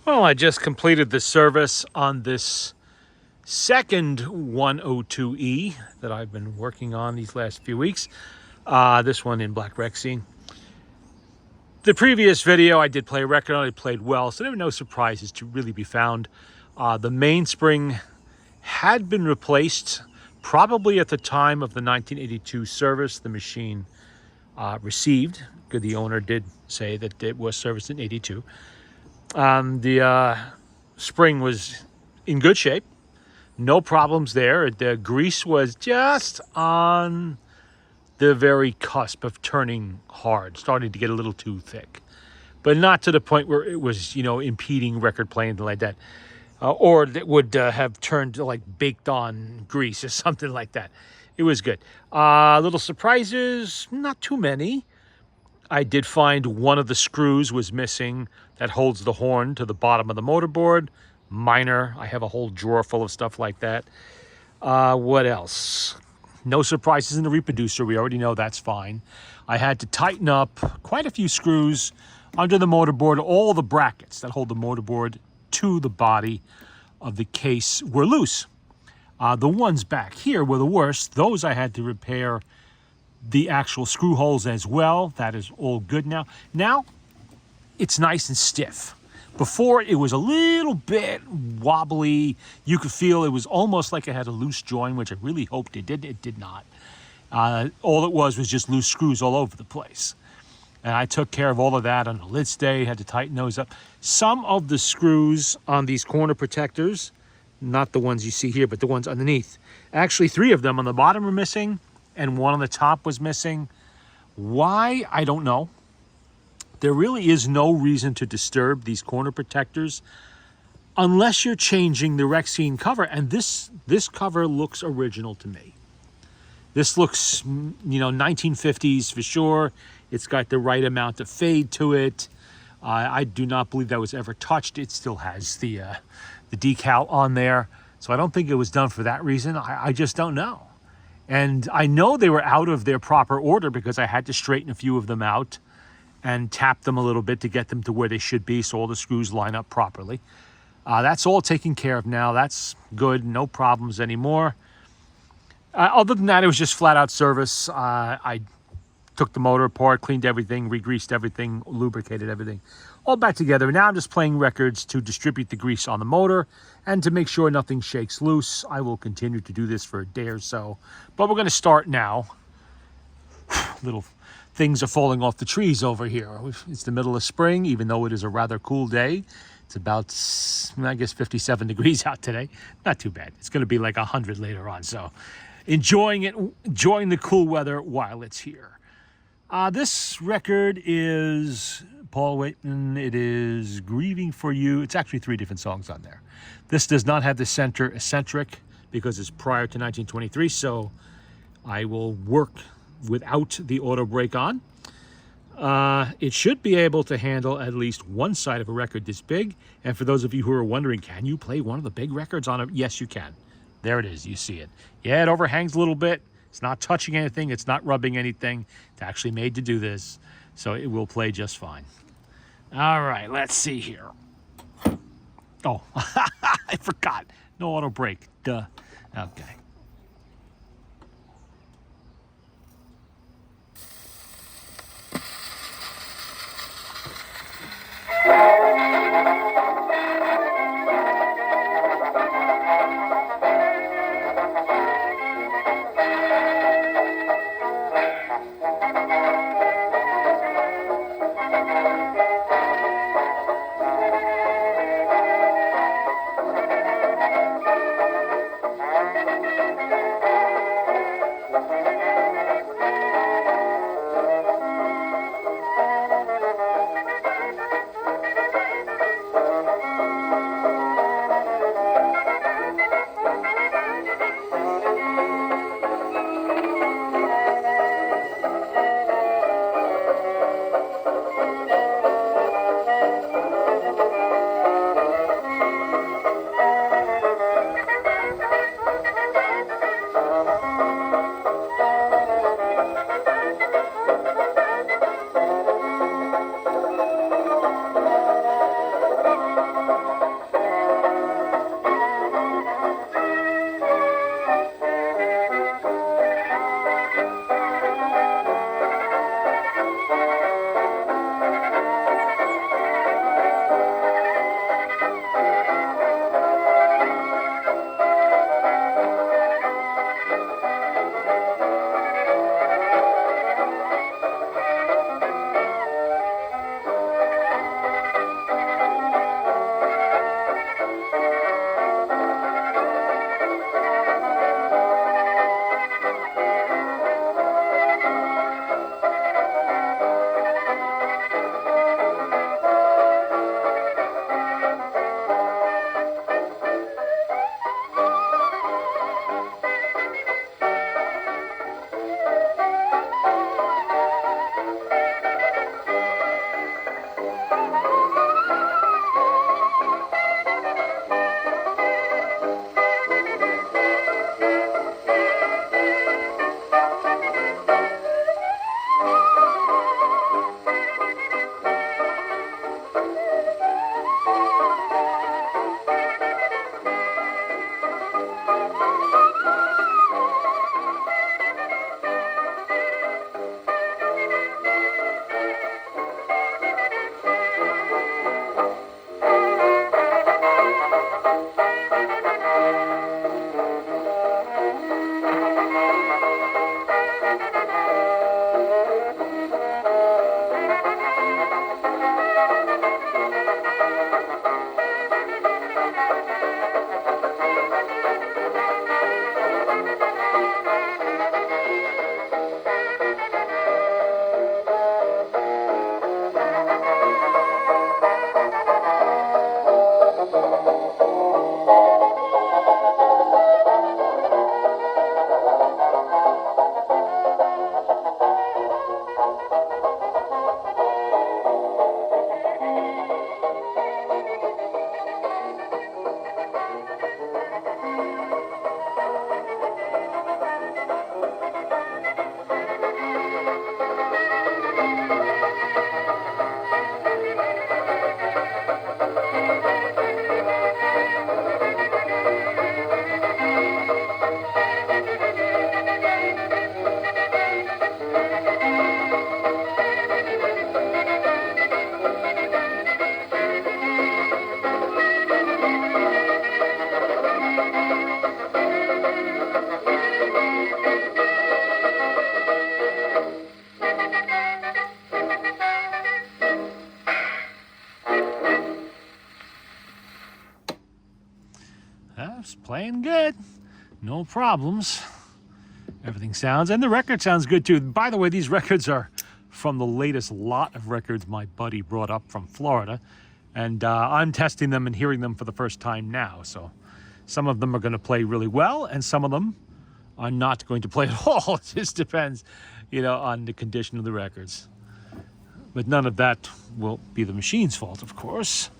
Well, I just completed the service on this second 102e that I've been working on these last few weeks. This one in black rexine. The previous video I did play a record on, it played well, so there were no surprises to really be found. The mainspring had been replaced probably at the time of the 1982 service the machine received. The owner did say that it was serviced in 82. The spring was in good shape. No problems there. The grease was just on the very cusp of turning hard, starting to get a little too thick, but not to the point where it was, impeding record playing like that, or that would have turned like baked on grease or something like that. It was good. Little surprises, not too many. I did find one of the screws was missing that holds the horn to the bottom of the motorboard. Minor. I have a whole drawer full of stuff like that. What else? No surprises in the reproducer. We already know that's fine. I had to tighten up quite a few screws under the motorboard. All the brackets that hold the motorboard to the body of the case were loose. The ones back here were the worst. Those I had to repair the actual screw holes as well. That is all good now. Now it's nice and stiff. Before it was a little bit wobbly. You could feel it was almost like it had a loose joint, which I really hoped it did. It did not. All it was just loose screws all over the place. And I took care of all of that on the lid stay, had to tighten those up. Some of the screws on these corner protectors, not the ones you see here, but the ones underneath. Actually, 3 of them on the bottom are missing, and one on the top was missing. Why? I don't know. There really is no reason to disturb these corner protectors unless you're changing the rexine cover. And this cover looks original to me. This looks, 1950s for sure. It's got the right amount of fade to it. I do not believe that was ever touched. It still has the decal on there. So I don't think it was done for that reason. I just don't know. And I know they were out of their proper order because I had to straighten a few of them out and tap them a little bit to get them to where they should be so all the screws line up properly. That's all taken care of now. That's good. No problems anymore. Other than that, it was just flat out service. I took the motor apart, cleaned everything, re-greased everything, lubricated everything. All back together. Now I'm just playing records to distribute the grease on the motor and to make sure nothing shakes loose. I will continue to do this for a day or so. But we're going to start now. Little things are falling off the trees over here. It's the middle of spring, even though it is a rather cool day. It's about, I guess, 57 degrees out today. Not too bad. It's going to be like 100 later on. So enjoying it, enjoying the cool weather while it's here. This record is Paul Waitman. It is Grieving for You. It's actually 3 different songs on there. This does not have the center eccentric because it's prior to 1923. So I will work without the auto brake on. It should be able to handle at least one side of a record this big. And for those of you who are wondering, can you play one of the big records on it? Yes, you can. There it is. You see it. Yeah, it overhangs a little bit. It's not touching anything. It's not rubbing anything. It's actually made to do this. So it will play just fine. All right, let's see here. Oh, I forgot. No auto brake. Duh. Okay. It's playing good. No problems. Everything sounds, and the record sounds good too. By the way, these records are from the latest lot of records my buddy brought up from Florida. And I'm testing them and hearing them for the first time now. So some of them are going to play really well, and some of them are not going to play at all. It just depends, on the condition of the records. But none of that will be the machine's fault, of course.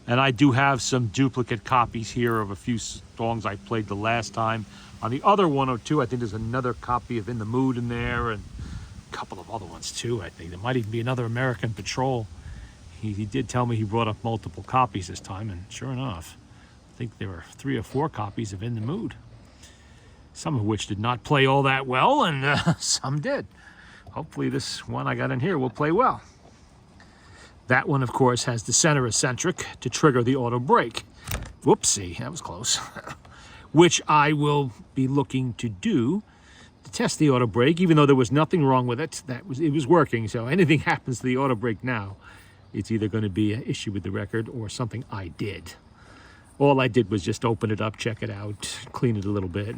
And I do have some duplicate copies here of a few songs I played the last time. On the other 102, I think there's another copy of In the Mood in there, and a couple of other ones too, I think. There might even be another American Patrol. He did tell me he brought up multiple copies this time, and sure enough, I think there were 3 or 4 copies of In the Mood. Some of which did not play all that well, and some did. Hopefully this one I got in here will play well. That one, of course, has the center eccentric to trigger the auto brake. Whoopsie, that was close. Which I will be looking to do to test the auto brake, even though there was nothing wrong with it. It was working, so anything happens to the auto brake now, it's either going to be an issue with the record or something I did. All I did was just open it up, check it out, clean it a little bit.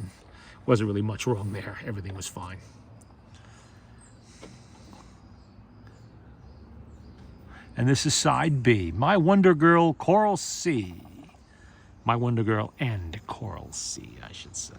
Wasn't really much wrong there. Everything was fine. And this is side B, My Wonder Girl, Choral C. My Wonder Girl and Choral C, I should say.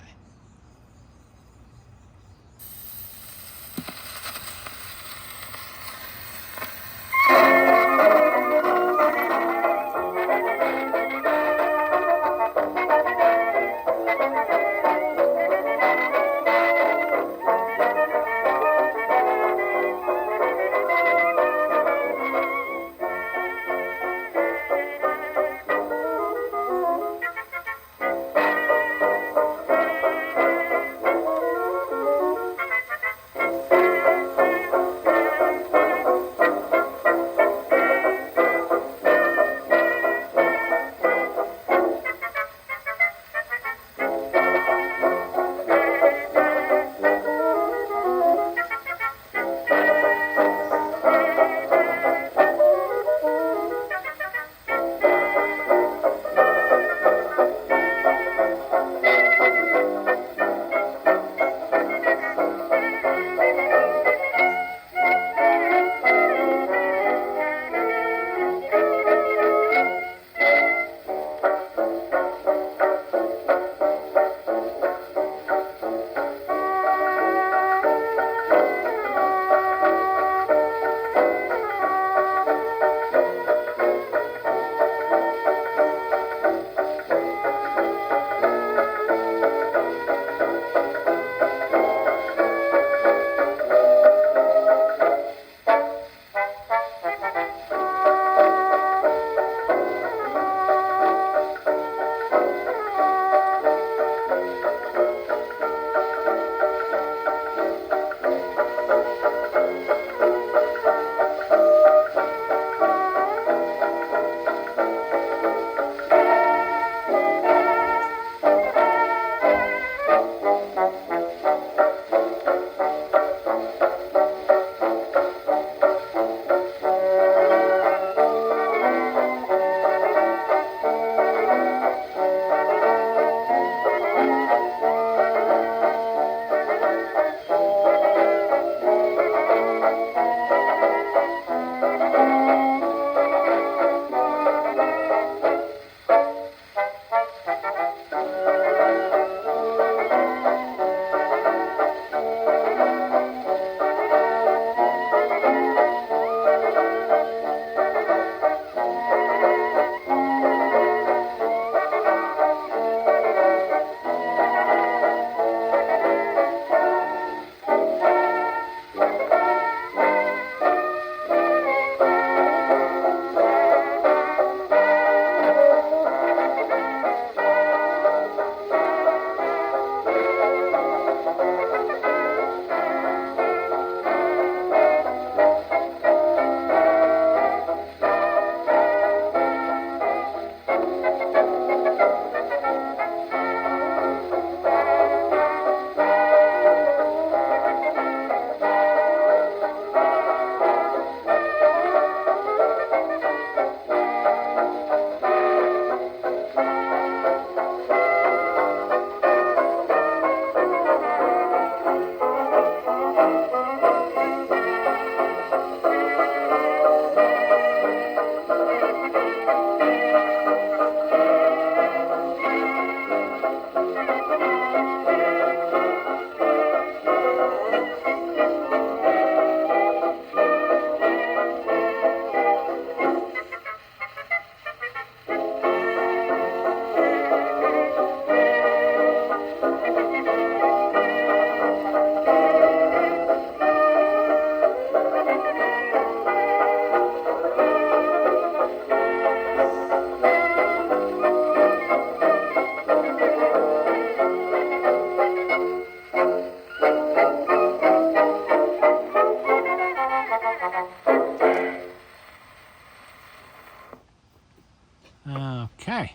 Okay.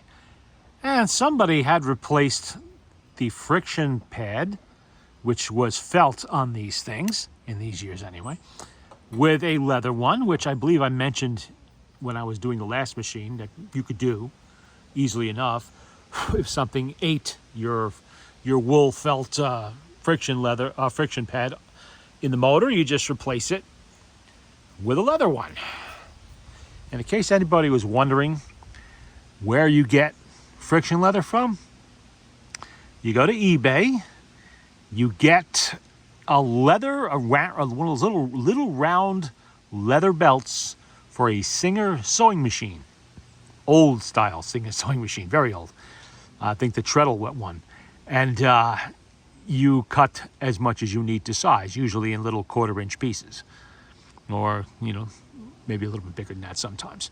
And somebody had replaced the friction pad, which was felt on these things, in these years anyway, with a leather one, which I believe I mentioned when I was doing the last machine that you could do easily enough. If something ate your wool felt friction pad in the motor, you just replace it with a leather one. And in case anybody was wondering where you get friction leather from, you go to eBay, you get one of those little round leather belts for a Singer sewing machine. Old style Singer sewing machine, very old. I think the treadle one. And you cut as much as you need to size, usually in little 1/4-inch pieces. Or, maybe a little bit bigger than that sometimes.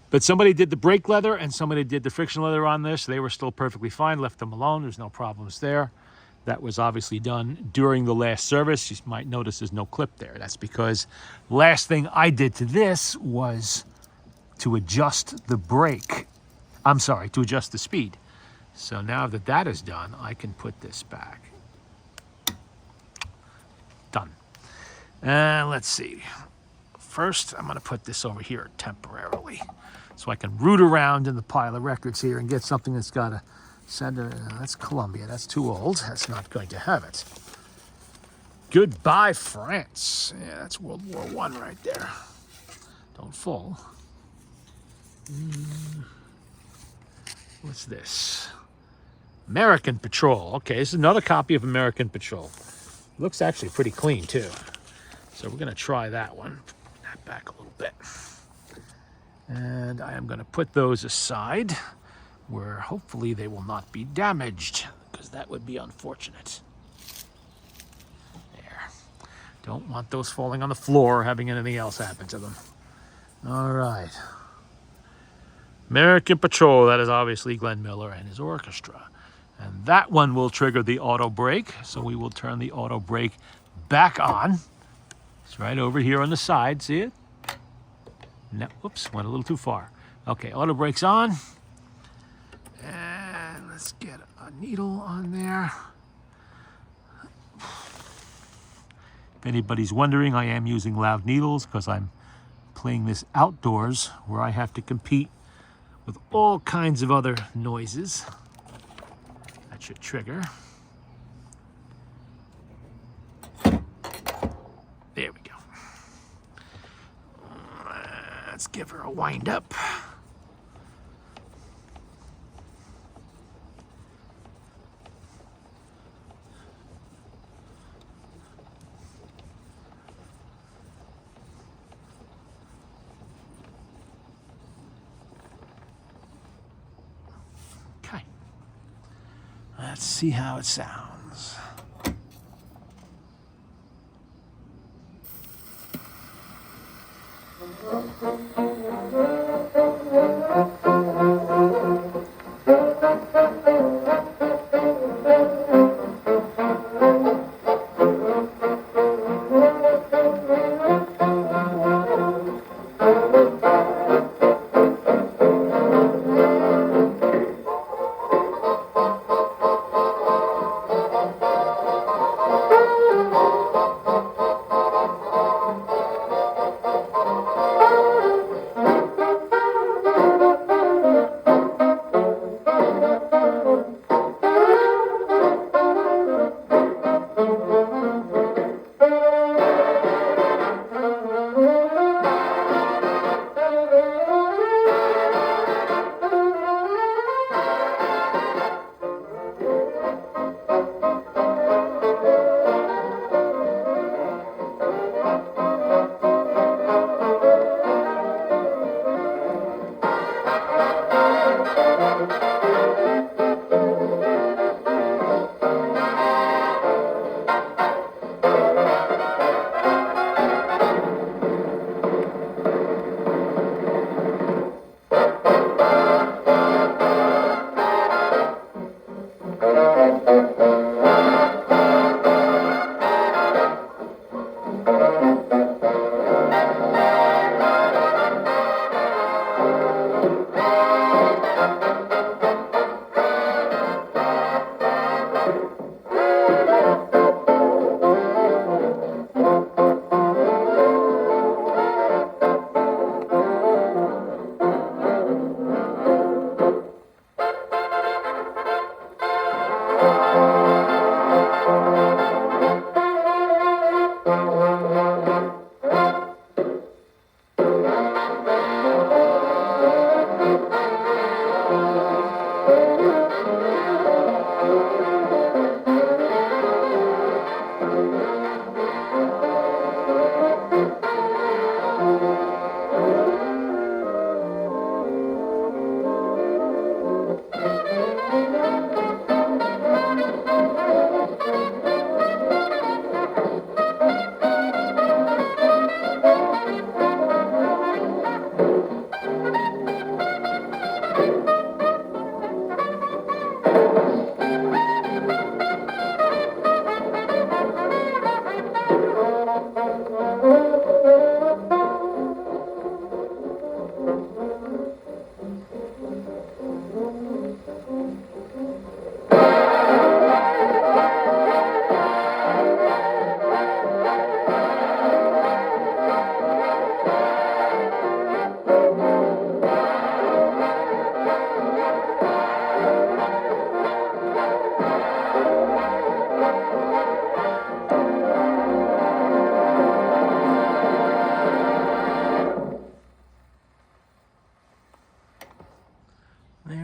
But somebody did the brake leather and somebody did the friction leather on this. They were still perfectly fine, left them alone. There's no problems there. That was obviously done during the last service. You might notice there's no clip there. That's because the last thing I did to this was to adjust the brake. I'm sorry, to adjust the speed. So now that that is done, I can put this back. Done. Let's see. First, I'm going to put this over here temporarily so I can root around in the pile of records here and get something that's got a center. That's Columbia. That's too old. That's not going to have it. Goodbye, France. Yeah, that's World War I right there. Don't fall. What's this? American Patrol. Okay, this is another copy of American Patrol. Looks actually pretty clean, too. So we're going to try that one. Put that back a little bit. And I am going to put those aside where hopefully they will not be damaged, because that would be unfortunate. There. Don't want those falling on the floor or having anything else happen to them. All right. American Patrol, that is obviously Glenn Miller and his orchestra. And that one will trigger the auto brake, so we will turn the auto brake back on. It's right over here on the side, see it? No, oops, went a little too far. Okay, auto brake's on. And let's get a needle on there. If anybody's wondering, I am using loud needles because I'm playing this outdoors where I have to compete with all kinds of other noises. That should trigger. There we go. Let's give her a wind up. Okay. Let's see how it sounds.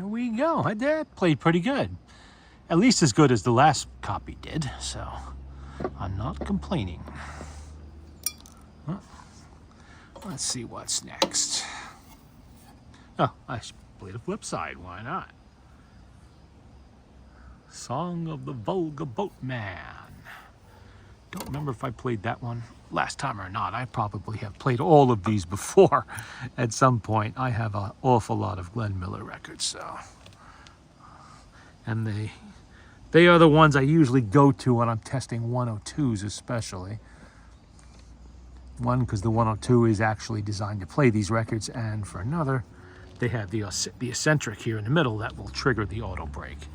There we go. That played pretty good. At least as good as the last copy did, so I'm not complaining. Well, let's see what's next. Oh, I played a flip side. Why not? Song of the Vulgar Boatman. Don't remember if I played that one last time or not. I probably have played all of these before at some point. I have an awful lot of Glenn Miller records, so. And they are the ones I usually go to when I'm testing 102s especially. One, because the 102 is actually designed to play these records, and for another, they have the eccentric here in the middle that will trigger the auto brake.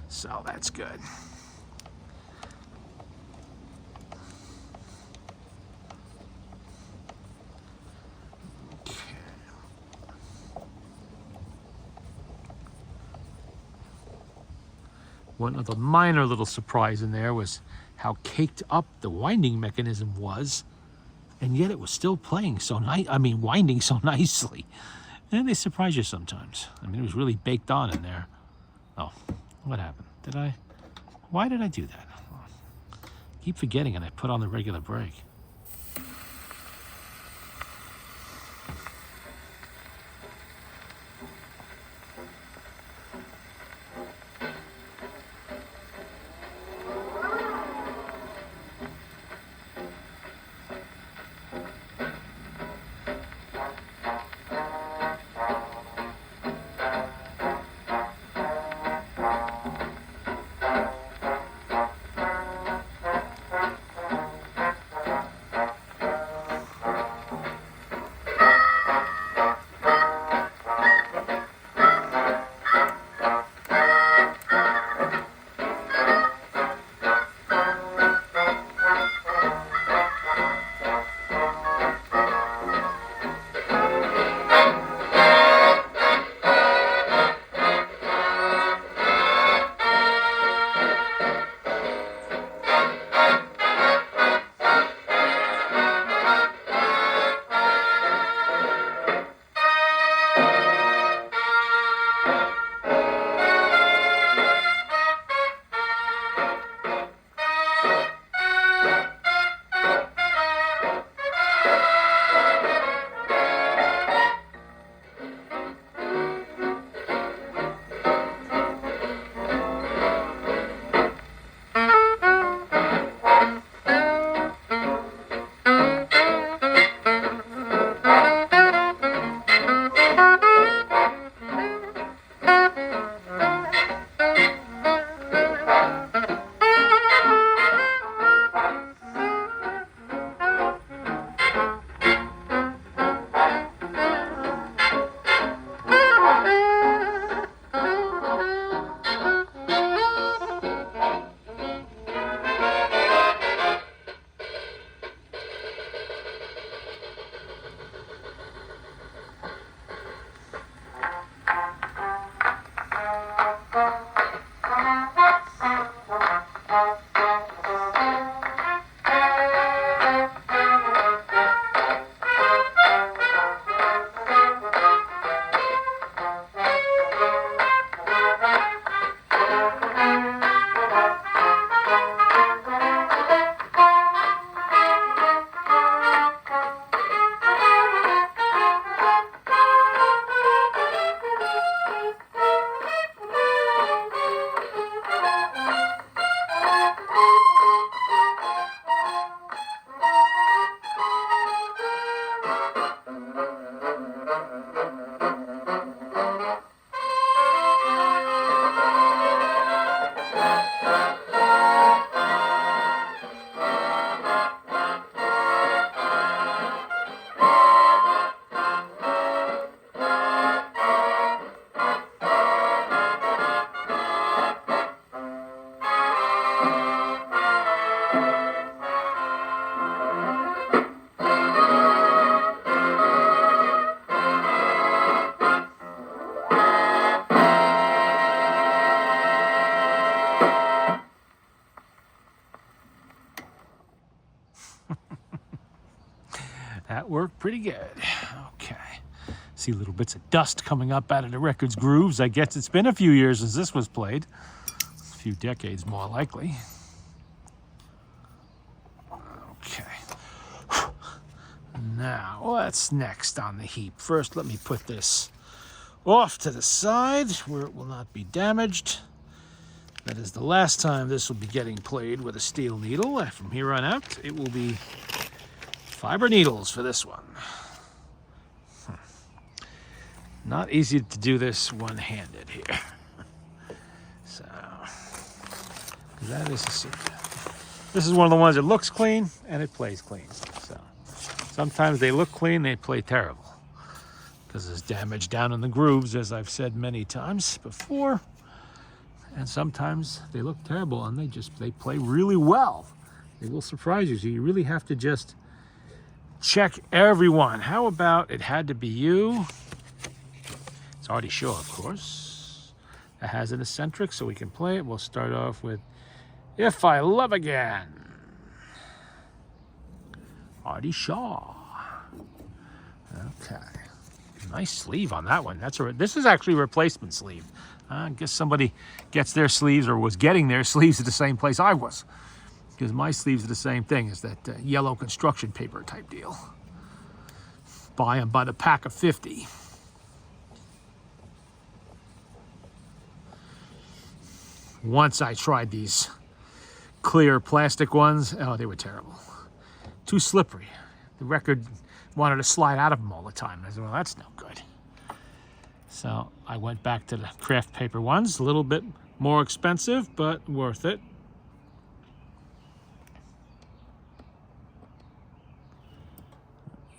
So that's good. Okay. One other minor little surprise in there was how caked up the winding mechanism was, and yet it was still playing so nice. I mean, winding so nicely. And they surprise you sometimes. I mean, it was really baked on in there. Oh, what happened? Why did I do that? I keep forgetting, and I put on the regular brake. That worked pretty good. Okay. See little bits of dust coming up out of the record's grooves. I guess it's been a few years since this was played. A few decades more likely. Okay. Now, what's next on the heap? First, let me put this off to the side where it will not be damaged. That is the last time this will be getting played with a steel needle. From here on out, it will be fiber needles for this one. Not easy to do this one-handed here. So, that is a secret. This is one of the ones that looks clean and it plays clean. So, sometimes they look clean, they play terrible. Because there's damage down in the grooves, as I've said many times before. And sometimes they look terrible and they play really well. They will surprise you. So you really have to just check everyone. How about it had to be you? It's already sure, of course. It has an eccentric, so we can play it. We'll start off with If I Love Again. Artie Shaw. Okay. Nice sleeve on that one. This is actually a replacement sleeve. I guess somebody gets their sleeves or was getting their sleeves at the same place I was. Because my sleeves are the same thing as that yellow construction paper type deal. Buy them by the pack of 50. Once I tried these clear plastic ones. Oh, they were terrible. Too slippery. The record wanted to slide out of them all the time. I said, well, that's no good. So I went back to the craft paper ones. A little bit more expensive, but worth it.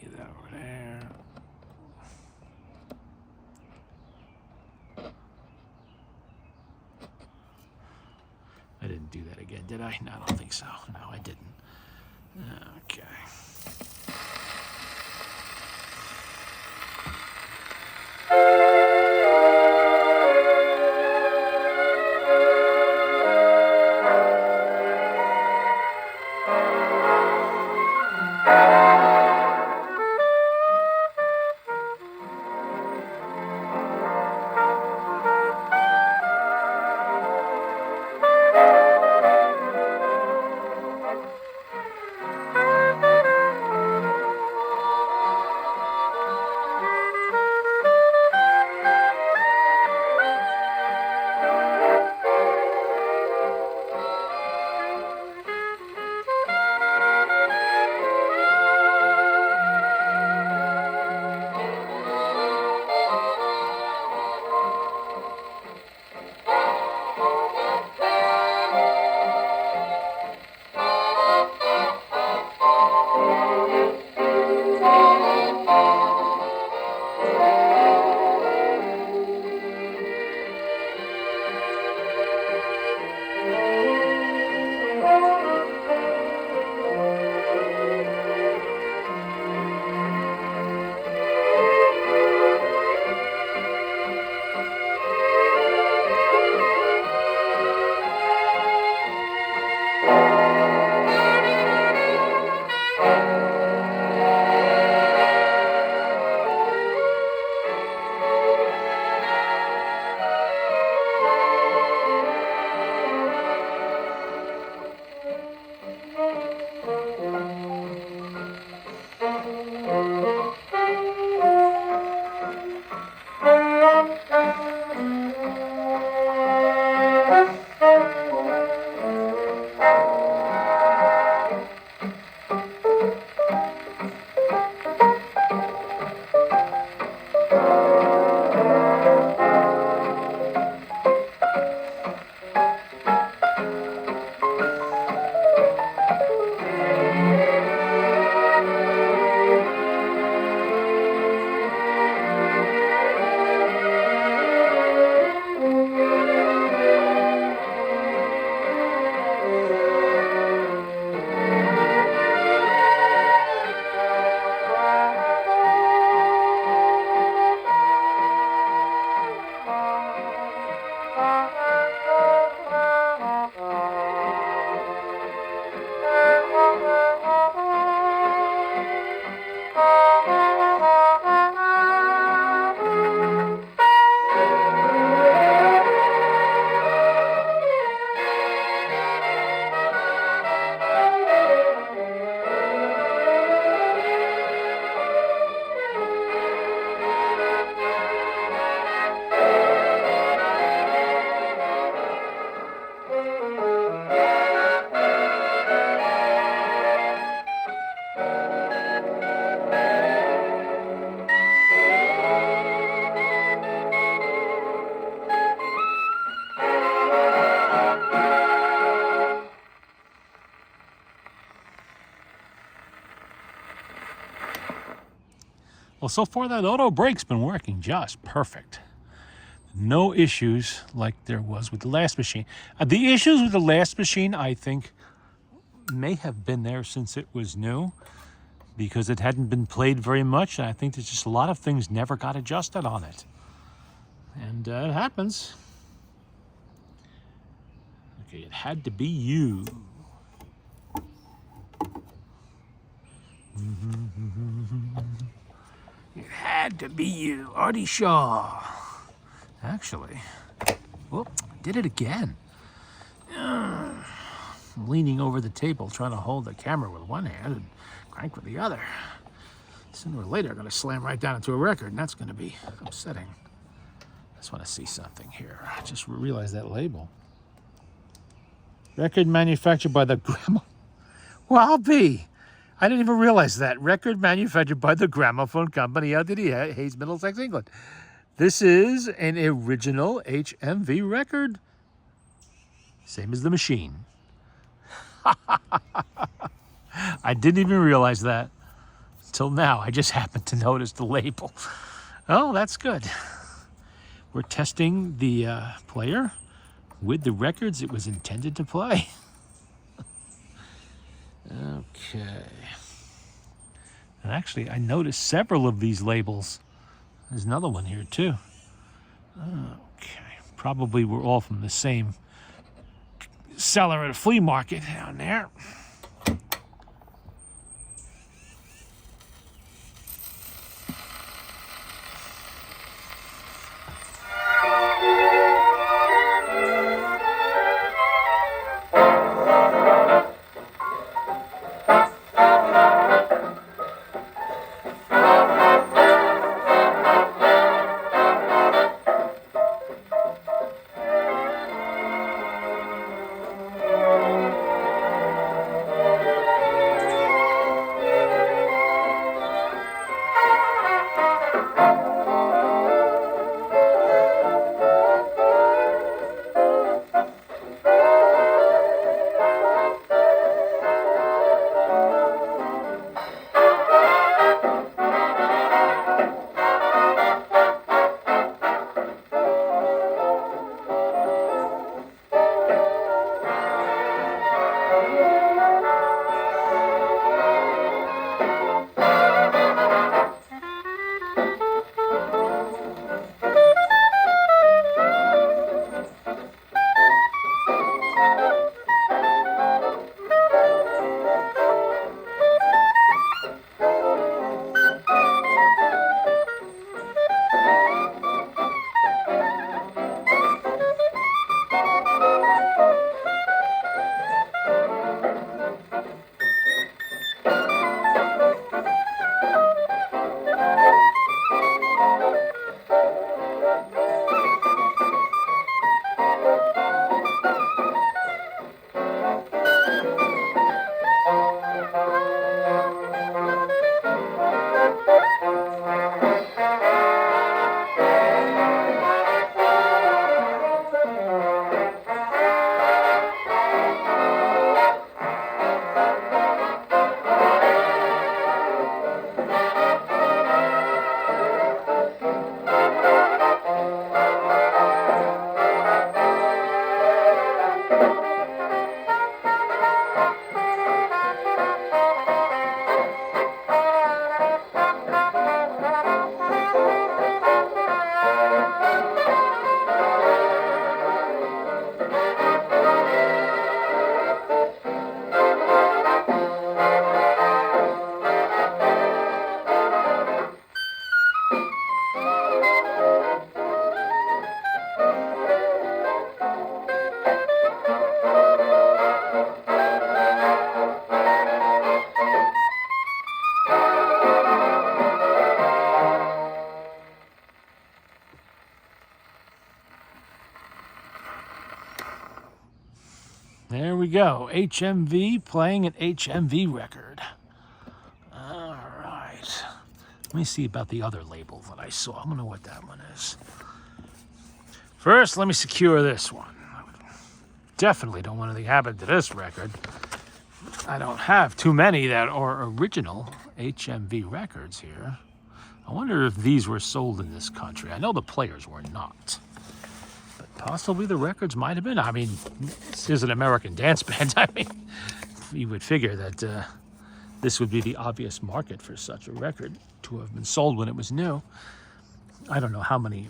Get that over there. I didn't do that again, did I? No, I don't think so. No, I didn't. Okay. Well, so far that auto brake's been working just perfect. No issues like there was with the last machine. The issues with the last machine, I think, may have been there since it was new, because it hadn't been played very much, and I think there's just a lot of things never got adjusted on it. And it happens. Okay, it had to be you. It had to be you, Artie Shaw. Actually, whoop, did it again. I'm leaning over the table trying to hold the camera with one hand and crank with the other. Sooner or later, I'm going to slam right down into a record, and that's going to be upsetting. I just want to see something here. I just realized that label. Record manufactured by the Gramophone. Well, I'll be. I didn't even realize that. Record manufactured by the Gramophone Company out of Hayes, Middlesex, England. This is an original HMV record. Same as the machine. I didn't even realize that until now. I just happened to notice the label. Oh, that's good. We're testing the player with the records it was intended to play. Okay. And actually, I noticed several of these labels. There's another one here, too. Okay. Probably we're all from the same seller at a flea market down there. There we go. HMV playing an HMV record. All right. Let me see about the other label that I saw. I don't know what that one is. First, let me secure this one. Definitely don't want anything happen to this record. I don't have too many that are original HMV records here. I wonder if these were sold in this country. I know the players were not. But possibly the records might have been. I mean, this is an American dance band. I mean, you would figure that this would be the obvious market for such a record to have been sold when it was new. I don't know how many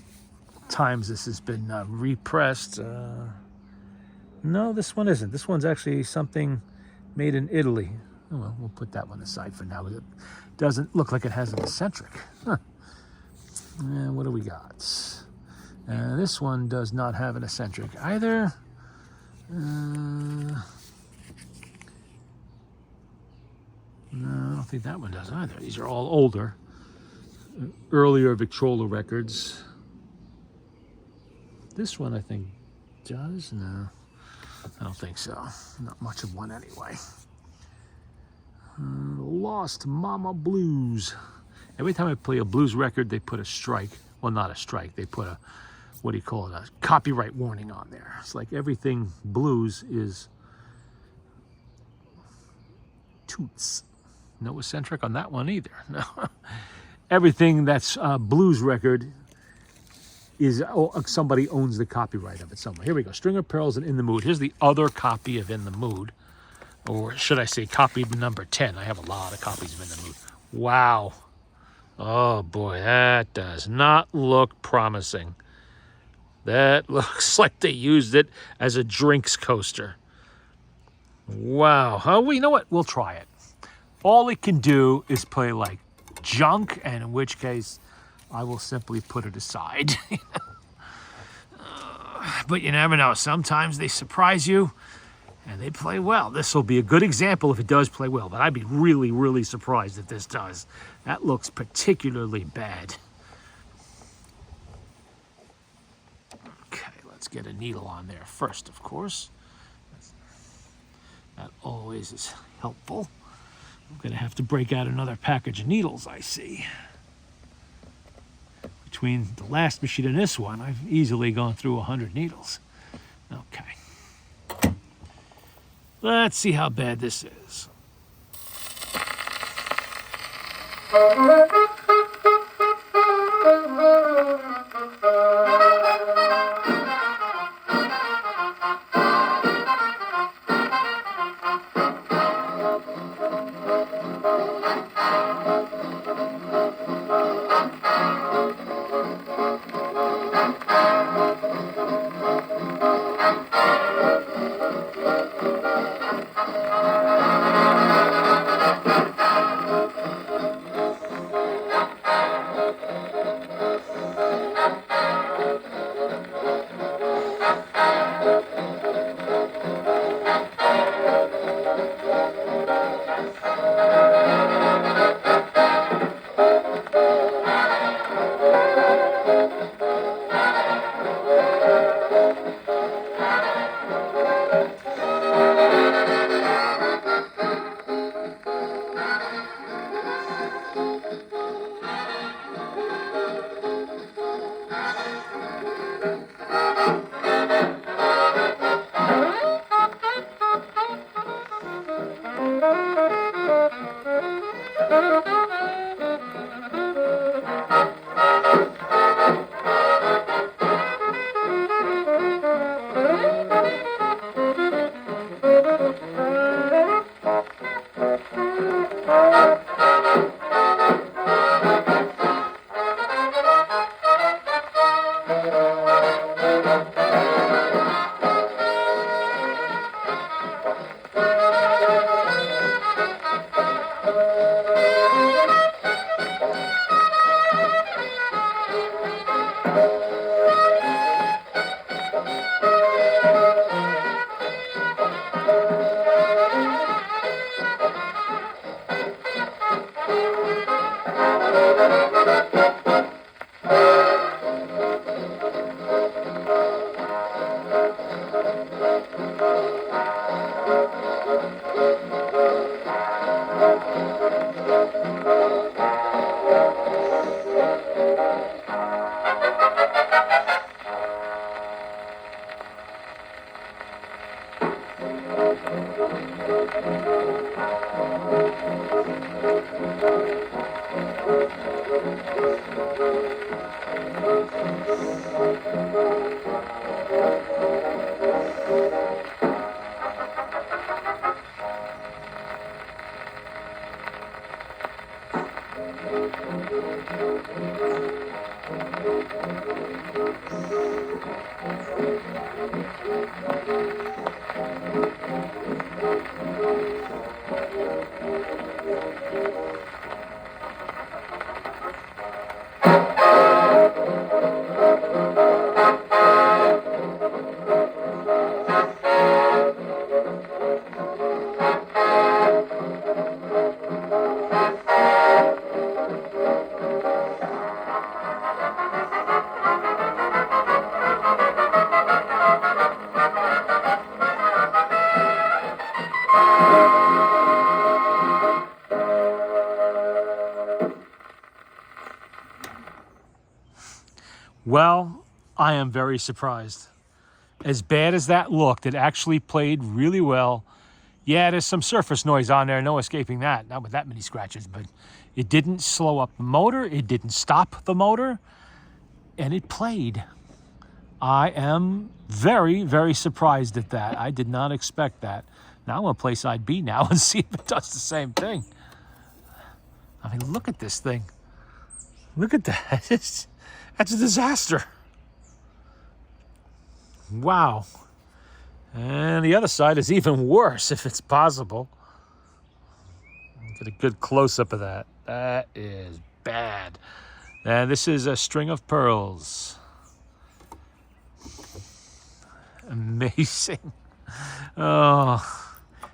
times this has been repressed. No, this one isn't. This one's actually something made in Italy. Oh, well, we'll put that one aside for now. It doesn't look like it has an eccentric. Huh. And what do we got? This one does not have an eccentric either. No, I don't think that one does either. These are all older, earlier Victrola records. This one, I think, does. No, I don't think so. Not much of one anyway. Lost Mama Blues. Every time I play a blues record, they put a strike. Well, not a strike. They put a, what do you call it, a copyright warning on there. It's like everything blues is toots. No eccentric on that one either. No. Everything that's a blues record is, somebody owns the copyright of it somewhere. Here we go. String of Pearls and In the Mood. Here's the other copy of In the Mood. Or should I say copy number 10. I have a lot of copies of In the Mood. Wow. Oh boy, that does not look promising. That looks like they used it as a drinks coaster. Wow. Oh, well, you know what? We'll try it. All it can do is play like junk, and in which case I will simply put it aside. But you never know. Sometimes they surprise you and they play well. This will be a good example if it does play well, but I'd be really, really surprised if this does. That looks particularly bad. Okay, let's get a needle on there first, of course. That always is helpful. I'm going to have to break out another package of needles, I see. Between the last machine and this one, I've easily gone through 100 needles. Okay. Let's see how bad this is. Well, I am very surprised. As bad as that looked, it actually played really well. Yeah, there's some surface noise on there, no escaping that, not with that many scratches, but it didn't slow up the motor, it didn't stop the motor, and it played. I am very, very surprised at that. I did not expect that. Now I'm going to play side B now and see if it does the same thing. I mean, look at this thing. Look at that. That's a disaster. Wow. And the other side is even worse, if it's possible. Get a good close-up of that. That is bad. And this is a string of pearls. Amazing. Oh,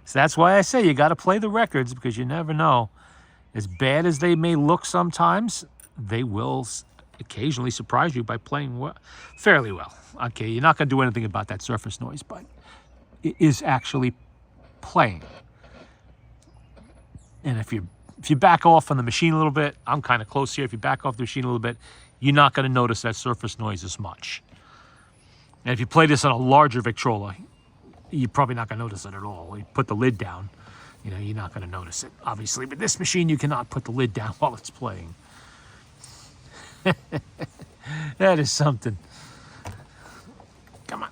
so that's why I say you got to play the records, because you never know. As bad as they may look sometimes, they will occasionally surprise you by playing fairly well. Okay, you're not going to do anything about that surface noise, but it is actually playing. And if you back off on the machine a little bit, I'm kind of close here. If you back off the machine a little bit, you're not going to notice that surface noise as much. And if you play this on a larger Victrola, you're probably not going to notice it at all. You put the lid down, you know, you're not going to notice it, obviously. But this machine, you cannot put the lid down while it's playing. That is something. Come on.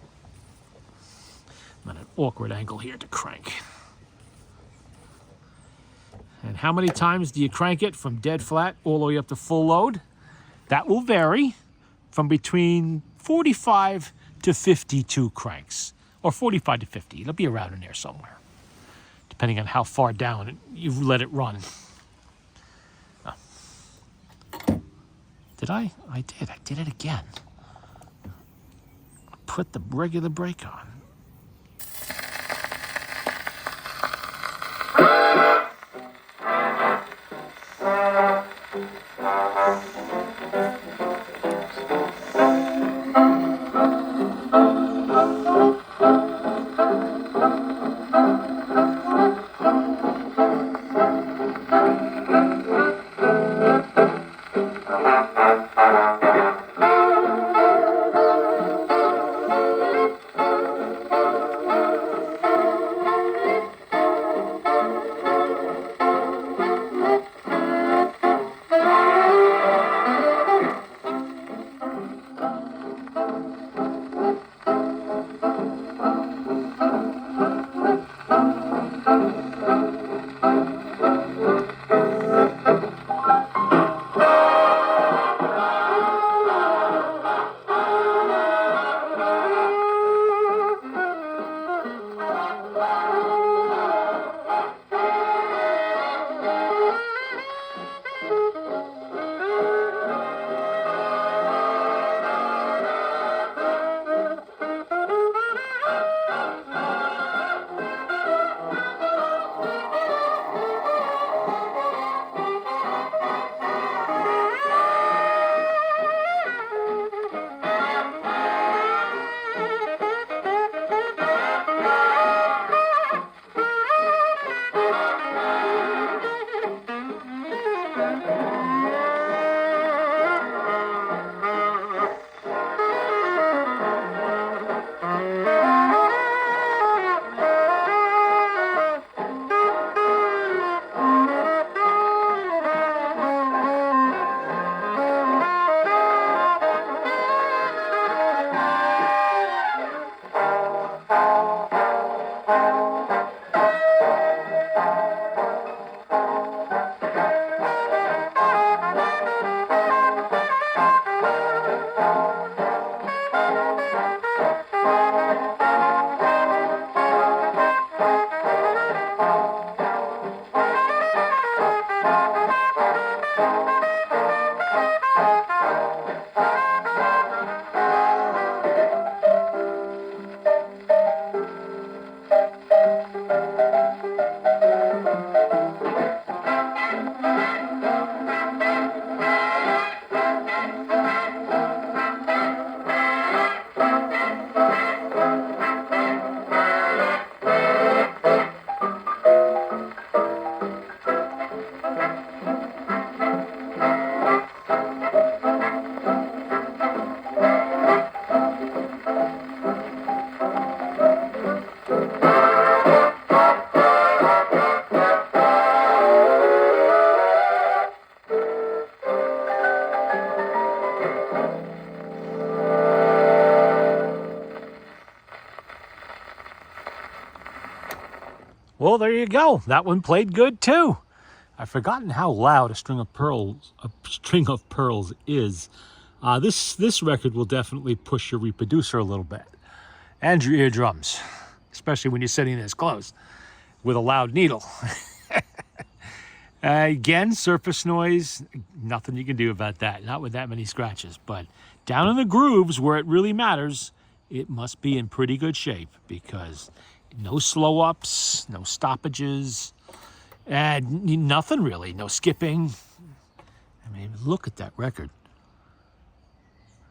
I'm at an awkward angle here to crank. And how many times do you crank it from dead flat all the way up to full load? That will vary from between 45 to 52 cranks, or 45 to 50. It'll be around in there somewhere, depending on how far down you let it run. Oh. Did I? I did. I did it again. Put the regular brake on. Well, there you go. That one played good too. I've forgotten how loud a string of pearls is. This record will definitely push your reproducer a little bit, and your eardrums, especially when you're sitting this close with a loud needle. Again, surface noise, nothing you can do about that. Not with that many scratches, but down in the grooves where it really matters, it must be in pretty good shape, because no slow ups, no stoppages, and nothing really, no skipping. I mean, look at that record.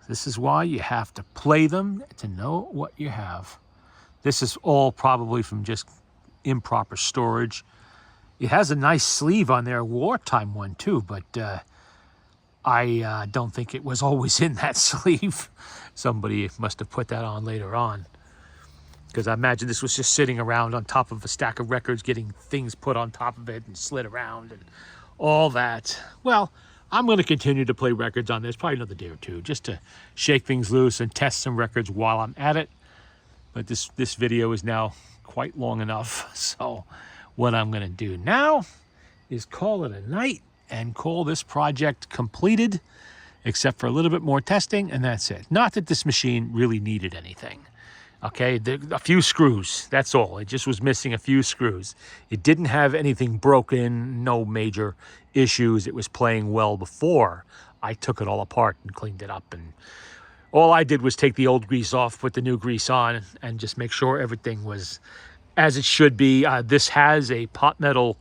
This is why you have to play them to know what you have. This is all probably from just improper storage. It has a nice sleeve on there, wartime one too, but I don't think it was always in that sleeve. Somebody must have put that on later on, because I imagine this was just sitting around on top of a stack of records, getting things put on top of it and slid around and all that. Well, I'm going to continue to play records on this, probably another day or two, just to shake things loose and test some records while I'm at it. But this video is now quite long enough, so what I'm going to do now is call it a night and call this project completed, except for a little bit more testing, and that's it. Not that this machine really needed anything. Okay, a few screws, that's all. It just was missing a few screws. It didn't have anything broken, no major issues. It was playing well before I took it all apart and cleaned it up. And all I did was take the old grease off, put the new grease on, and just make sure everything was as it should be. This has a pot metal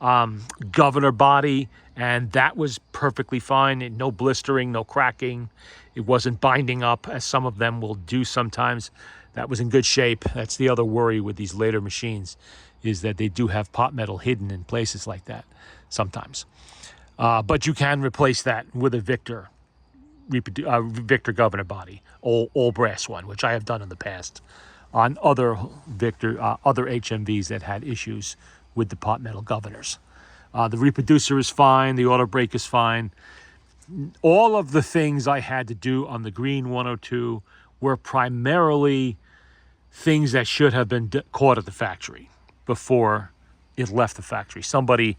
governor body, and that was perfectly fine. No blistering, no cracking. It wasn't binding up, as some of them will do sometimes. That was in good shape. That's the other worry with these later machines, is that they do have pot metal hidden in places like that sometimes. But you can replace that with a Victor governor body, all brass one, which I have done in the past on other other HMVs that had issues with the pot metal governors. The reproducer is fine. The auto brake is fine. All of the things I had to do on the green 102 were primarily things that should have been caught at the factory before it left the factory. Somebody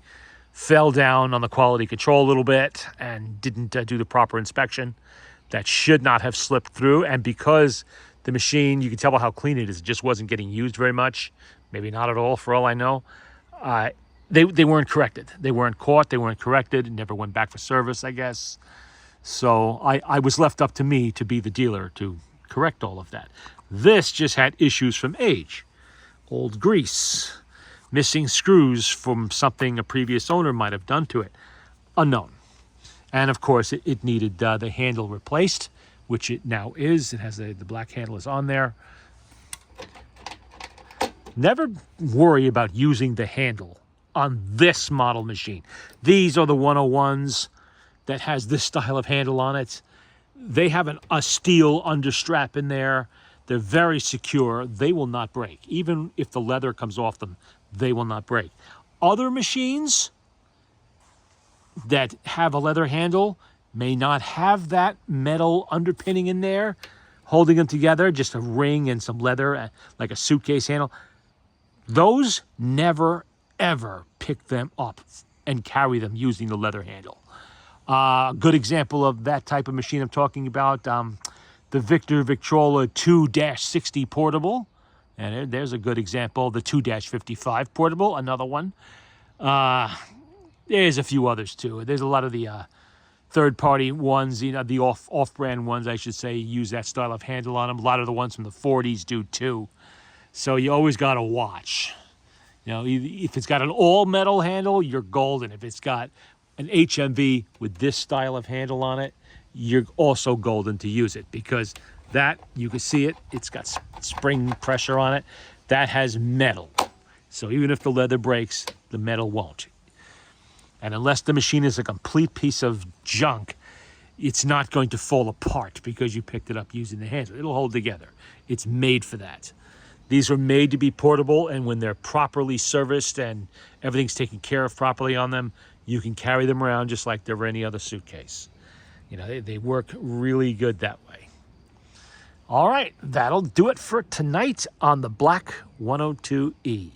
fell down on the quality control a little bit and didn't do the proper inspection. That should not have slipped through. And because the machine, you can tell by how clean it is, it just wasn't getting used very much, maybe not at all for all I know, they weren't corrected. They weren't caught, they weren't corrected, never went back for service, I guess. So I was left up to me to be the dealer to correct all of that. This just had issues from age. Old grease, missing screws from something a previous owner might have done to it. Unknown. And of course, it needed the handle replaced, which it now is. It has the black handle is on there. Never worry about using the handle on this model machine. These are the 101s that has this style of handle on it. They have a steel understrap in there. They're very secure. They will not break. Even if the leather comes off them, they will not break. Other machines that have a leather handle may not have that metal underpinning in there, holding them together, just a ring and some leather, like a suitcase handle. Those never, ever pick them up and carry them using the leather handle. A good example of that type of machine I'm talking about, the Victrola 2-60 portable. And there's a good example, the 2-55 portable, another one. There's a few others too. There's a lot of the third-party ones, the off-brand ones, I should say, use that style of handle on them. A lot of the ones from the 40s do too. So you always got to watch. If it's got an all-metal handle, you're golden. If it's got an HMV with this style of handle on it, you're also golden to use it, because that, you can see it, it's got spring pressure on it. That has metal. So even if the leather breaks, the metal won't. And unless the machine is a complete piece of junk, it's not going to fall apart because you picked it up using the handle. It'll hold together. It's made for that. These are made to be portable, and when they're properly serviced and everything's taken care of properly on them, you can carry them around just like they're any other suitcase. They work really good that way. All right, that'll do it for tonight on the Black 102e.